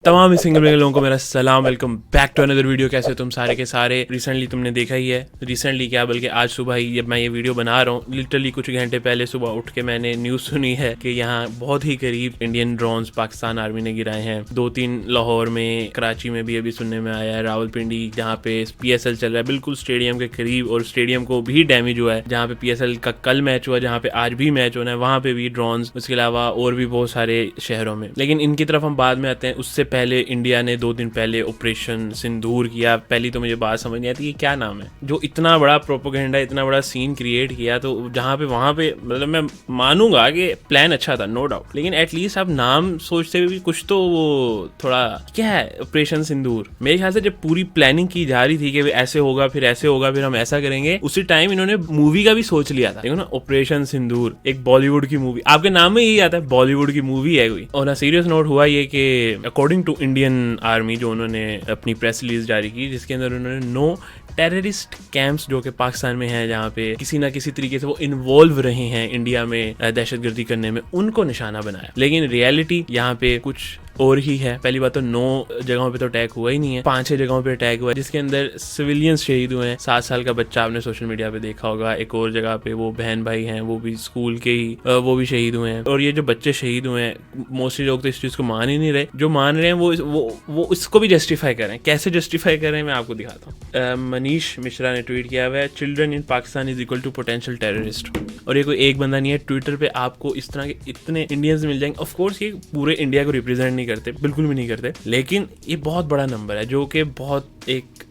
तमाम सिंगल लोगों को मेरा सलाम, welcome back to another video. कैसे हो तुम सारे के सारे? रिसेंटली तुमने देखा ही है, रिसेंटली क्या बल्कि आज सुबह ही जब मैं ये वीडियो बना रहा हूँ, लिटरली कुछ घंटे पहले सुबह उठ के मैंने न्यूज़ सुनी है कि यहाँ बहुत ही करीब इंडियन ड्रोन्स पाकिस्तान आर्मी ने गिराए हैं। 2-3 लाहौर में, कराची में भी अभी सुनने में आया है, रावलपिंडी जहाँ पे PSL चल रहा है बिल्कुल स्टेडियम के करीब, और स्टेडियम को भी डैमेज हुआ है। जहाँ पे PSL का कल मैच हुआ, जहाँ पे आज भी मैच होना है, वहाँ पे भी ड्रोन्स, उसके अलावा और भी बहुत सारे शहरों में। लेकिन इनकी तरफ हम बाद में आते हैं। उससे पहले इंडिया ने 2 दिन पहले ऑपरेशन सिंदूर किया। पहली तो मुझे बात समझ नहीं आती ये क्या नाम है, जो इतना बड़ा प्रोपेगेंडा, इतना बड़ा सीन क्रिएट किया। तो जहाँ पे वहाँ पे मतलब मैं मानूंगा कि प्लान अच्छा था, नो डाउट, लेकिन एटलीस्ट आप नाम सोचते हुए भी कुछ तो वो थोड़ा क्या है ऑपरेशन सिंदूर। मेरे ख्याल से जब पूरी प्लानिंग की जा रही थी कि ऐसे होगा, फिर ऐसे होगा, फिर हम ऐसा करेंगे, उसी टाइम इन्होंने मूवी का भी सोच लिया था। देखो ना, ऑपरेशन सिंदूर एक बॉलीवुड की मूवी, आपके नाम में यही आता है, बॉलीवुड की मूवी है कोई। और सीरियस नोट हुआ ये कि अकॉर्डिंग टू इंडियन आर्मी, जो उन्होंने अपनी प्रेस रिलीज जारी की, जिसके अंदर उन्होंने 9 टेररिस्ट कैंप्स जो कि पाकिस्तान में हैं, जहाँ पे किसी ना किसी तरीके से वो इन्वॉल्व रहे हैं इंडिया में दहशतगर्दी करने में, उनको निशाना बनाया। लेकिन रियलिटी यहाँ पे कुछ और ही है। पहली बात तो 9 जगहों पे तो अटैक हुआ ही नहीं है, 5-6 जगहों पे अटैक हुआ है, जिसके अंदर सिविलियंस शहीद हुए हैं। 7 साल का बच्चा आपने सोशल मीडिया पे देखा होगा। एक और जगह पे वो बहन भाई हैं, वो भी स्कूल के ही, वो भी शहीद हुए हैं। और ये जो बच्चे शहीद हुए हैं, मोस्टली लोग तो इस चीज को मान ही नहीं रहे। जो मान रहे हैं वो इसको भी जस्टिफाई कर रहे हैं। कैसे जस्टिफाई कर रहे हैं मैं आपको दिखाता हूँ। मनीष मिश्रा ने ट्वीट किया हुआ है, children in Pakistan is equal to potential terrorist. और ये कोई एक बंदा नहीं है, ट्विटर पे आपको इस तरह के इतने इंडियंस मिल जाएंगे। ऑफ कोर्स ये पूरे इंडिया को रिप्रेजेंट नहीं करते, बिल्कुल भी नहीं करते, लेकिन ये बहुत बड़ा नंबर है, जो कि बहुत एक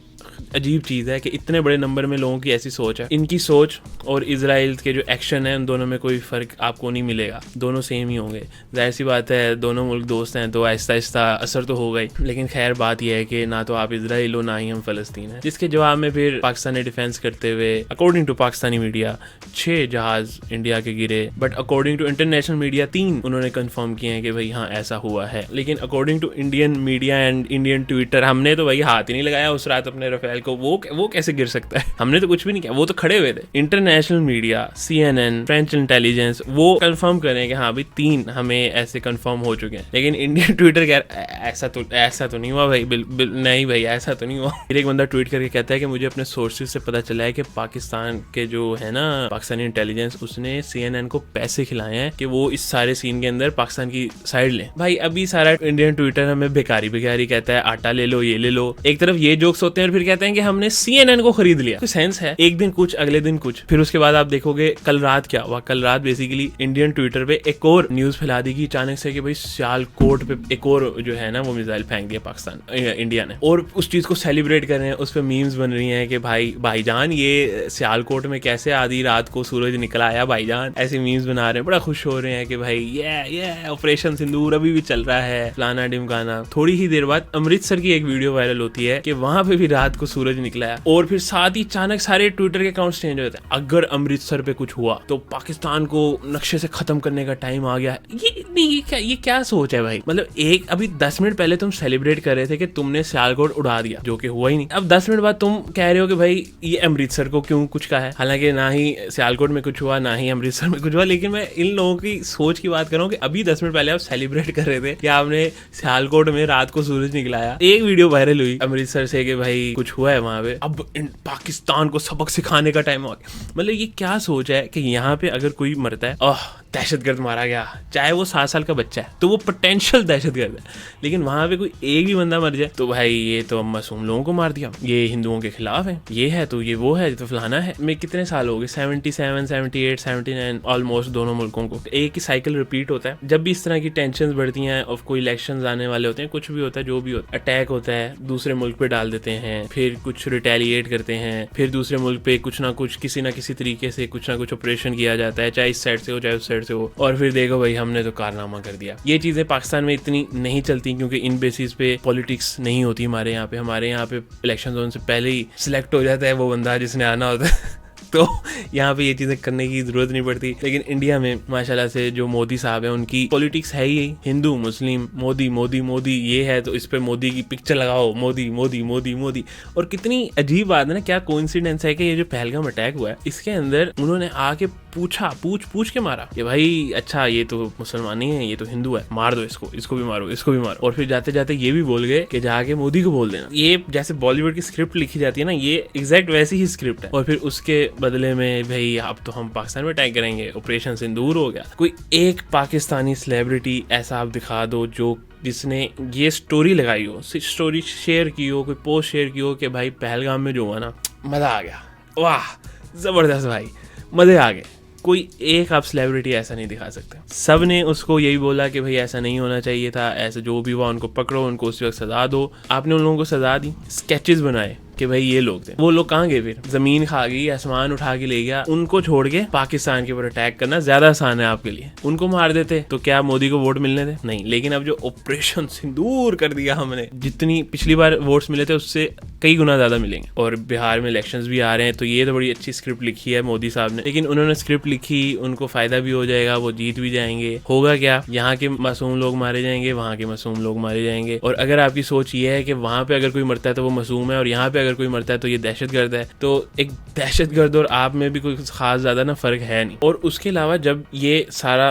अजीब चीज़ है कि इतने बड़े नंबर में लोगों की ऐसी सोच है। इनकी सोच और इजराइल के जो एक्शन है, उन दोनों में कोई फ़र्क आपको नहीं मिलेगा, दोनों सेम ही होंगे। जाहिर सी बात है, दोनों मुल्क दोस्त हैं, तो आहिस्ता आहिस्ता असर तो होगा ही। लेकिन खैर बात यह है कि ना तो आप इजराइल हो, ना ही हम फ़लस्तीन है। जिसके जवाब में फिर पाकिस्तानी डिफेंस करते हुए, अकॉर्डिंग टू पाकिस्तानी मीडिया 6 जहाज़ इंडिया के गिरे, but according to international media 3 उन्होंने कन्फर्म किए हैं कि भाई हाँ ऐसा हुआ है। लेकिन according to Indian media and Indian Twitter, हमने तो भाई हाथ ही नहीं लगाया उस रात अपने रफेल को। वो कैसे गिर सकता है? हमने तो कुछ भी नहीं किया, वो तो खड़े हुए थे। International media, CNN, French intelligence, वो कंफर्म करें कि हाँ भाई 3 हमें ऐसे कंफर्म हो चुके हैं। लेकिन इंडियन ट्विटर कह रहा है ऐसा तो नहीं हुआ भाई, नहीं भाई ऐसा तो नहीं हुआ। फिर एक बंदा ट्वीट करके कहता है कि मुझे अपने सोर्सेज से पता चला है कि पाकिस्तान के जो है ना, पाकिस्तानी इंटेलिजेंस, उसने CNN को पैसे खिलाए हैं कि वो इस सारे सीन के अंदर पाकिस्तान की साइड लें। भाई अभी सारा इंडियन ट्विटर हमें बेकारी कहता है, आटा ले लो, ये ले लो। एक तरफ ये जोक्स होते हैं और फिर कहते हैं कि हमने CNN को खरीद लिया। कोई सेंस है? एक दिन कुछ, अगले दिन कुछ। फिर उसके बाद आप देखोगे कल रात क्या हुआ। कल रात बेसिकली इंडियन ट्विटर पे एक और न्यूज फैला दी कि अचानक से कि भाई सियालकोट पे एक और जो है ना वो मिसाइल फेंक दिया पाकिस्तान, इंडिया ने, और उस चीज को सेलिब्रेट कर रहे हैं। उस पे मीम्स बन रही हैं कि भाईजान ये सियालकोट में कैसे आधी रात को सूरज निकल आया भाईजान, ऐसे मीम्स बना रहे हैं, बड़ा खुश हो रहे हैं कि भाई ये ऑपरेशन सिंदूर अभी भी चल रहा है, फलाना ढिमकाना। थोड़ी ही देर बाद अमृतसर की एक वीडियो वायरल होती है कि वहां पे भी रात को सूरज निकला है, और फिर साथ ही अचानक सारे ट्विटर के अकाउंट चेंज हो जाते हैं। अगर अमृतसर पे कुछ हुआ तो पाकिस्तान को नक्शे से खत्म करने का टाइम आ गया है। ये क्या सोच है भाई? मतलब एक अभी 10 मिनट पहले तुम सेलिब्रेट कर रहे थे कि तुमने सियालकोट उड़ा दिया, जो कि हुआ ही नहीं। अब 10 मिनट बाद तुम कह रहे हो कि भाई ये अमृतसर को क्यों कुछ कहा है, हालांकि ना ही सियालकोट में कुछ हुआ, ना ही अमृतसर में कुछ हुआ। लेकिन मैं इन लोगों की सोच की बात कर रहा हूँ कि अभी 10 मिनट पहले आप सेलिब्रेट कर रहे थे कि आपने सियालकोट में रात को सूरज निकलाया। एक वीडियो वायरल हुई अमृतसर से कि भाई कुछ हुआ है वहां पे, अब पाकिस्तान को सबक सिखाने का टाइम आ गया। मतलब ये क्या सोच है कि यहाँ पे अगर कोई मरता है, दहशतगर्द मारा गया, चाहे वो 7 साल का बच्चा है, तो वो पोटेंशियल दहशतगर्द है। लेकिन वहां पे कोई एक भी बंदा मर जाए तो भाई ये तो मासूम लोगों को मार दिया, ये हिंदुओं के खिलाफ है, ये है तो ये वो है तो फलाना है। मैं कितने साल हो गए, 77, 78, 79 ऑलमोस्ट, दोनों मुल्कों को एक ही साइकिल रिपीट होता है। जब भी इस तरह की टेंशन बढ़ती हैं, और कोई इलेक्शन आने वाले होते हैं, कुछ भी होता है, जो भी होता है, अटैक होता है, दूसरे मुल्क पे डाल देते हैं, फिर कुछ रिटेलिएट करते हैं, फिर दूसरे मुल्क पे कुछ ना कुछ, किसी ना किसी तरीके से कुछ ना कुछ ऑपरेशन किया जाता है, चाहे इस साइड से हो चाहे उस साइड से हो, और फिर देखो भाई हमने तो कारनामा कर दिया। ये चीजें पाकिस्तान में इतनी नहीं चलती, क्योंकि इन बेसिस पे पॉलिटिक्स नहीं होती हमारे यहाँ पे इलेक्शन जोन से पहले ही सिलेक्ट हो जाता है वो बंदा जिसने आना होता है। तो यहाँ पे ये चीज़ें करने की ज़रूरत नहीं पड़ती। लेकिन इंडिया में माशाल्लाह से जो मोदी साहब हैं, उनकी पॉलिटिक्स है ही हिंदू मुस्लिम, मोदी मोदी मोदी, ये है तो इस पे मोदी की पिक्चर लगाओ, मोदी मोदी मोदी मोदी। और कितनी अजीब बात है ना, क्या कोइंसिडेंस है कि ये जो पहलगाम अटैक हुआ है, इसके अंदर उन्होंने आके पूछ के मारा कि भाई अच्छा ये तो मुसलमान नहीं है, ये तो हिंदू है, मार दो इसको भी मारो, इसको भी मारो। और फिर जाते जाते ये भी बोल गए कि जाके मोदी को बोल देना। ये जैसे बॉलीवुड की स्क्रिप्ट लिखी जाती है ना, ये एग्जैक्ट वैसी ही स्क्रिप्ट है। और फिर उसके बदले में भाई अब तो हम पाकिस्तान में अटैक करेंगे, ऑपरेशन सिंदूर हो गया। कोई एक पाकिस्तानी सेलिब्रिटी ऐसा आप दिखा दो जो जिसने ये स्टोरी लगाई हो, स्टोरी शेयर की हो, कोई पोस्ट शेयर की हो कि भाई पहलगाम में जो हुआ ना, मजा आ गया, वाह जबरदस्त भाई, मजे आ गए। कोई एक आप सेलिब्रिटी ऐसा नहीं दिखा सकते। सब ने उसको यही बोला कि भाई ऐसा नहीं होना चाहिए था, ऐसा जो भी हुआ उनको पकड़ो, उनको उस वक्त सजा दो। आपने उन लोगों को सजा दी, स्केचेस बनाए कि भाई ये लोग थे। वो लोग कहाँ गए? फिर जमीन खा गई, आसमान उठा के ले गया। उनको छोड़ के पाकिस्तान के ऊपर अटैक करना ज्यादा आसान है आपके लिए। उनको मार देते तो क्या मोदी को वोट मिलने थे? नहीं। लेकिन अब जो ऑपरेशन सिंदूर कर दिया हमने, जितनी पिछली बार वोट्स मिले थे उससे कई गुना ज्यादा मिलेंगे। और बिहार में इलेक्शंस भी आ रहे हैं, तो ये तो बड़ी अच्छी स्क्रिप्ट लिखी है मोदी साहब ने। लेकिन उन्होंने स्क्रिप्ट लिखी, उनको फायदा भी हो जाएगा, वो जीत भी जाएंगे। होगा क्या? यहाँ के मासूम लोग मारे जाएंगे, वहाँ के मासूम लोग मारे जाएंगे। और अगर आपकी सोच ये है कि वहाँ पे अगर कोई मरता है तो वो मासूम है, और यहाँ पे अगर कोई मरता है तो ये दहशतगर्द है, तो एक दहशतगर्द और आप में भी कोई खास ज्यादा ना फर्क है नहीं। और उसके अलावा जब ये सारा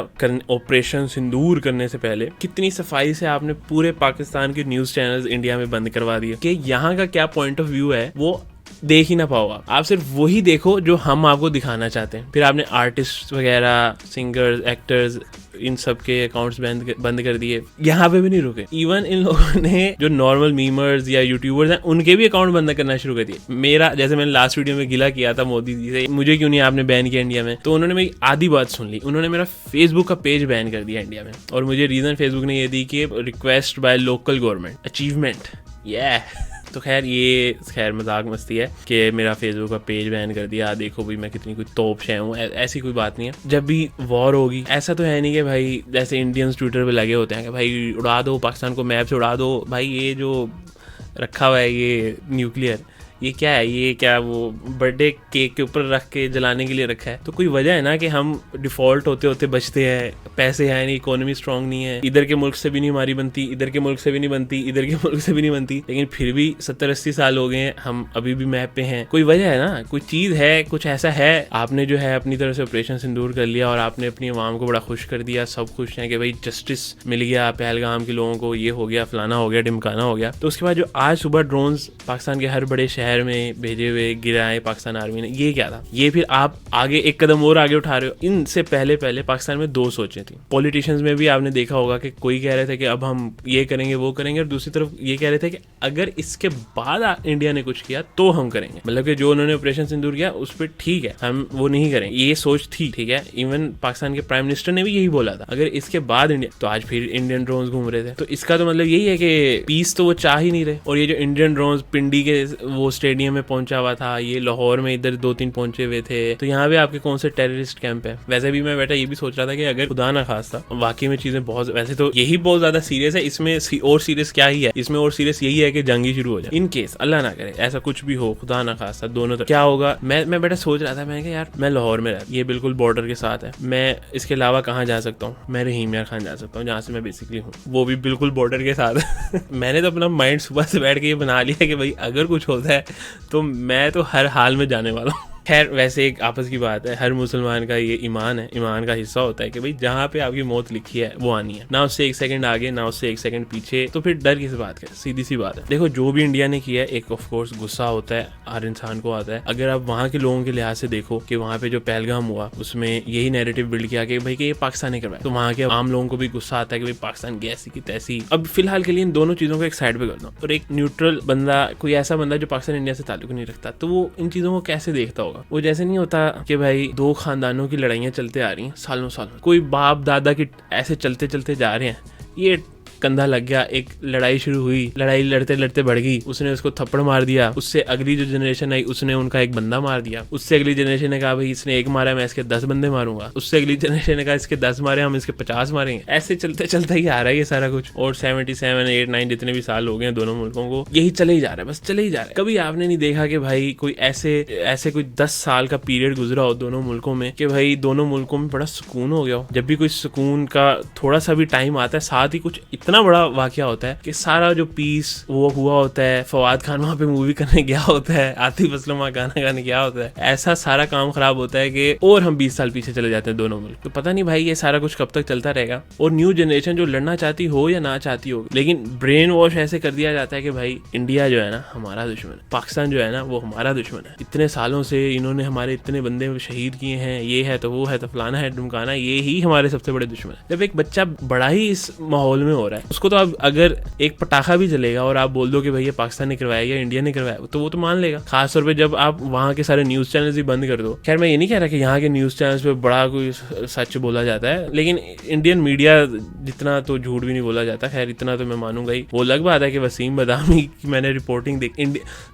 ऑपरेशन सिंदूर करने से पहले कितनी सफाई से आपने पूरे पाकिस्तान के न्यूज चैनल्स इंडिया में बंद करवा दिए कि यहाँ का क्या पॉइंट ऑफ व्यू है वो देख ही ना पाओ। आप सिर्फ वही देखो जो हम आपको दिखाना चाहते हैं। फिर आपने आर्टिस्ट वगैरह, सिंगर्स, एक्टर्स, इन सब के अकाउंट्स बंद कर दिए। यहाँ पे भी नहीं रुके, इवन इन लोगों ने जो नॉर्मल मीमर्स या यूट्यूबर्स हैं उनके भी अकाउंट बंद करना शुरू कर दिए। मेरा, जैसे मैंने लास्ट वीडियो में गिला किया था मोदी जी से, मुझे क्यों नहीं आपने बैन किया इंडिया में, तो उन्होंने मेरी आधी बात सुन ली। उन्होंने मेरा फेसबुक का पेज बैन कर दिया इंडिया में, और मुझे रीजन फेसबुक ने ये दी कि request by local government achievement. तो खैर मजाक मस्ती है कि मेरा फेसबुक का पेज बैन कर दिया, देखो भाई मैं कितनी कोई तोप शय हूँ। ऐसी कोई बात नहीं है। जब भी वॉर होगी, ऐसा तो है नहीं कि भाई जैसे इंडियंस ट्विटर पे लगे होते हैं कि भाई उड़ा दो पाकिस्तान को, मैप से उड़ा दो। भाई ये जो रखा हुआ है ये न्यूक्लियर, ये क्या है? ये क्या वो बर्थडे केक के ऊपर रख के जलाने के लिए रखा है? तो कोई वजह है ना कि हम डिफॉल्ट होते होते बचते हैं, पैसे है नहीं, इकोनॉमी स्ट्रांग नहीं है, इधर के मुल्क से भी नहीं हमारी बनती, इधर के मुल्क से भी नहीं बनती, इधर के मुल्क से भी नहीं बनती, लेकिन फिर भी 70-80 साल हो गए हैं, हम अभी भी मैप पे हैं। कोई वजह है ना, कोई चीज है, कुछ ऐसा है। आपने जो है अपनी तरफ से ऑपरेशन सिंदूर कर लिया और आपने अपनी आवाम को बड़ा खुश कर दिया। सब खुश हैं कि भाई जस्टिस मिल गया पहलगाम के लोगों को, ये हो गया, फलाना हो गया, ढिमकाना हो गया। तो उसके बाद जो आज सुबह ड्रोन्स पाकिस्तान के हर बड़े शहर में भेजे हुए गिराए पाकिस्तान आर्मी ने, ये क्या था? ये फिर आप आगे एक कदम और आगे उठा रहे हो। इनसे पहले पाकिस्तान में 2 सोचें थी। पॉलिटिशियंस में भी आपने देखा होगा कि कोई कह रहे थे कि अब हम ये करेंगे वो करेंगे, और दूसरी तरफ ये कह रहे थे कि अगर इसके बाद इंडिया ने कुछ किया तो हम करेंगे। मतलब कि जो उन्होंने ऑपरेशन सिंदूर किया उस पर ठीक है, हम वो नहीं करेंगे, ये सोच थी, ठीक है। इवन पाकिस्तान के प्राइम मिनिस्टर ने भी यही बोला था, अगर इसके बाद इंडिया, तो आज फिर इंडियन ड्रोन्स घूम रहे थे। तो इसका तो मतलब यही है कि पीस तो वो चाह ही नहीं रहे। और ये जो इंडियन ड्रोन्स पिंडी के वो स्टेडियम में पहुंचा हुआ था, ये लाहौर में इधर 2-3 पहुंचे हुए थे, तो यहाँ पे आपके कौन से टेररिस्ट कैंप है? वैसे भी मैं बैठा ये भी सोच रहा था कि अगर खुदा ना खास्ता वाकई में चीजें बहुत, वैसे तो यही बहुत ज्यादा सीरियस है, इसमें और सीरियस क्या ही है? इसमें और सीरियस यही है कि जंग ही शुरू हो जाए। इन केस अल्लाह ना करे ऐसा कुछ भी हो, खुदा ना खास्ता, दोनों तरफ क्या होगा? मैं बैठा सोच रहा था, मैं कि यार मैं लाहौर में रहता, ये बिल्कुल बॉर्डर के साथ है, मैं इसके अलावा कहाँ जा सकता हूँ? मैं रहीम यार खान जा सकता हूँ, जहाँ से मैं बेसिकली हूँ, वो भी बिल्कुल बॉर्डर के साथ। मैंने तो अपना माइंड सुबह से बैठ के ये बना लिया कि भाई अगर कुछ होता है तो मैं तो हर हाल में जाने वाला हूँ। खैर वैसे एक आपस की बात है, हर मुसलमान का ये ईमान है, ईमान का हिस्सा होता है कि भाई जहाँ पे आपकी मौत लिखी है वो आनी है, ना उससे 1 सेकंड आगे ना उससे 1 सेकंड पीछे। तो फिर डर किस बात का? सीधी सी बात है। देखो जो भी इंडिया ने किया है, एक ऑफ कोर्स गुस्सा होता है, हर इंसान को आता है। अगर आप वहाँ के लोगों के लिहाज से देखो कि वहाँ पे जो पहलगाम हुआ उसमें यही नैरेटिव बिल्ड किया कि भाई कि ये पाकिस्तान ने करवाया, तो वहाँ के आम लोगों को भी गुस्सा आता है कि भाई पाकिस्तान की ऐसी की तैसी। अब फिलहाल के लिए इन दोनों चीजों को एक साइड पे कर दो, और एक न्यूट्रल बंदा, कोई ऐसा बंदा जो पाकिस्तान इंडिया से ताल्लुक नहीं रखता, तो वो इन चीजों को कैसे देखता होगा? वो जैसे नहीं होता कि भाई 2 खानदानों की लड़ाइयां चलते आ रही हैं सालों, कोई बाप दादा की ऐसे चलते चलते जा रहे हैं, ये कंधा लग गया, एक लड़ाई शुरू हुई, लड़ाई लड़ते लड़ते बढ़ गई, उसने उसको थप्पड़ मार दिया, उससे अगली जो जनरेशन आई उसने उनका एक बंदा मार दिया, उससे अगली जनरेशन ने कहा भाई इसने 1 मारा, मैं इसके 10 बंदे मारूंगा, उससे अगली जनरेशन ने कहा इसके 10 मारे, हम इसके 50 मारेंगे। ऐसे चलते चलते ही आ रहा है ये सारा कुछ। और 77, 8, 9 जितने भी साल हो गए दोनों मुल्कों को, यही चले ही जा रहा है, बस चले ही जा रहा है। कभी आपने नहीं देखा कि भाई कोई ऐसे कोई 10 साल का पीरियड गुजरा हो दोनों मुल्कों में कि भाई दोनों मुल्कों में बड़ा सुकून हो गया हो। जब भी कोई सुकून का थोड़ा सा भी टाइम आता है, साथ ही कुछ इतना बड़ा वाकया होता है कि सारा जो पीस वो हुआ होता है, फवाद खान वहाँ पे मूवी करने गया होता है, आतिफ असलम वहाँ गाना गाने गया होता है, ऐसा सारा काम खराब होता है कि और हम 20 साल पीछे चले जाते हैं दोनों मुल्क। तो पता नहीं भाई ये सारा कुछ कब तक चलता रहेगा। और न्यू जनरेशन जो लड़ना चाहती हो या ना चाहती हो, लेकिन ब्रेन वॉश ऐसे कर दिया जाता है कि भाई इंडिया जो है ना हमारा दुश्मन है, पाकिस्तान जो है ना वो हमारा दुश्मन है, इतने सालों से इन्होंने हमारे इतने बंदे शहीद किए हैं, ये है तो वो है तो फलाना है ढुमकाना, ये ही हमारे सबसे बड़े दुश्मन है। जब एक बच्चा बड़ा ही इस माहौल में हो रहा है, उसको तो अब अगर एक पटाखा भी चलेगा और आप बोल दो कि भाई ये पाकिस्तान ने करवाया या इंडिया ने करवाया, तो वो तो मान लेगा। खासतौर पे जब आप वहाँ के सारे न्यूज़ चैनल्स भी बंद कर दो। खैर मैं ये नहीं कह रहा कि यहाँ के न्यूज़ चैनल्स पे बड़ा कोई सच बोला जाता है, लेकिन इंडियन मीडिया जितना तो झूठ भी नहीं बोला जाता। खैर इतना तो मैं मानूंगा ही। वो अलग बात है कि वसीम बदामी की मैंने रिपोर्टिंग देखी,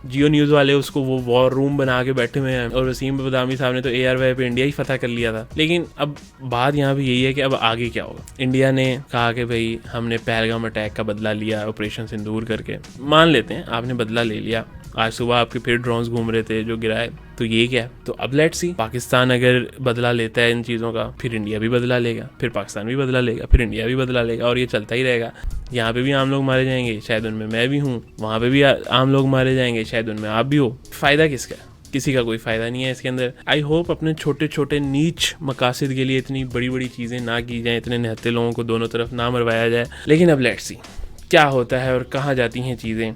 जियो न्यूज़ वाले उसको वो वॉर रूम बना के बैठे हुए हैं और वसीम बदामी साहब ने तो ARY पे इंडिया ही फतह कर लिया था। लेकिन अब बात यहाँ भी यही है कि अब आगे क्या होगा। इंडिया ने कहा कि भाई हमने पहलगाम अटैक का बदला लिया ऑपरेशन सिंदूर करके, मान लेते हैं आपने बदला ले लिया, आज सुबह आपके फिर ड्रोन्स घूम रहे थे जो गिराए, तो ये क्या है। तो अब लेट्स सी, पाकिस्तान अगर बदला लेता है इन चीज़ों का, फिर इंडिया भी बदला लेगा, फिर पाकिस्तान भी बदला लेगा, फिर इंडिया भी बदला लेगा, और ये चलता ही रहेगा। यहाँ पे भी आम लोग मारे जाएंगे, शायद उनमें मैं भी हूँ, वहाँ पे भी आम लोग मारे जाएंगे, शायद उनमें आप भी हो। फ़ायदा किसका है? किसी का कोई फ़ायदा नहीं है इसके अंदर। आई होप अपने छोटे छोटे नीच मकासद के लिए इतनी बड़ी बड़ी चीज़ें ना की जाएँ, इतने निहत्ते लोगों को दोनों तरफ ना मरवाया जाए। लेकिन अब लेट्स सी क्या होता है और कहाँ जाती हैं चीज़ें।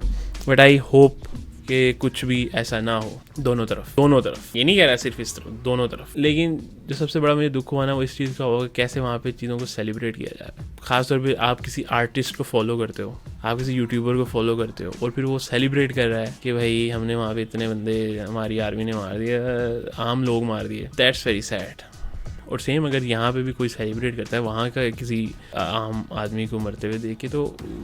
बट आई होप कि कुछ भी ऐसा ना हो दोनों तरफ। ये नहीं कह रहा सिर्फ इस तरफ, दोनों तरफ। लेकिन जो सबसे बड़ा मुझे दुख हुआ ना वो इस चीज़ का होगा कैसे वहाँ पे चीज़ों को सेलिब्रेट किया जाए। खासतौर पे आप किसी आर्टिस्ट को फॉलो करते हो, आप किसी यूट्यूबर को फॉलो करते हो और फिर वो सेलिब्रेट कर रहा है कि भाई हमने वहाँ पे इतने बंदे, हमारी आर्मी ने मार दिया, आम लोग मार दिए। That's very sad. और सेम अगर यहाँ पे भी कोई सेलिब्रेट करता है वहाँ का किसी आम आदमी को मरते हुए देख के, तो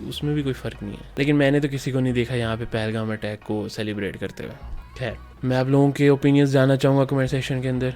उसमें भी कोई फ़र्क नहीं है। लेकिन मैंने तो किसी को नहीं देखा यहाँ पे पहलगाम अटैक को सेलिब्रेट करते हुए। खैर मैं आप लोगों के ओपिनियंस जानना चाहूँगा कमेंट सेक्शन के अंदर।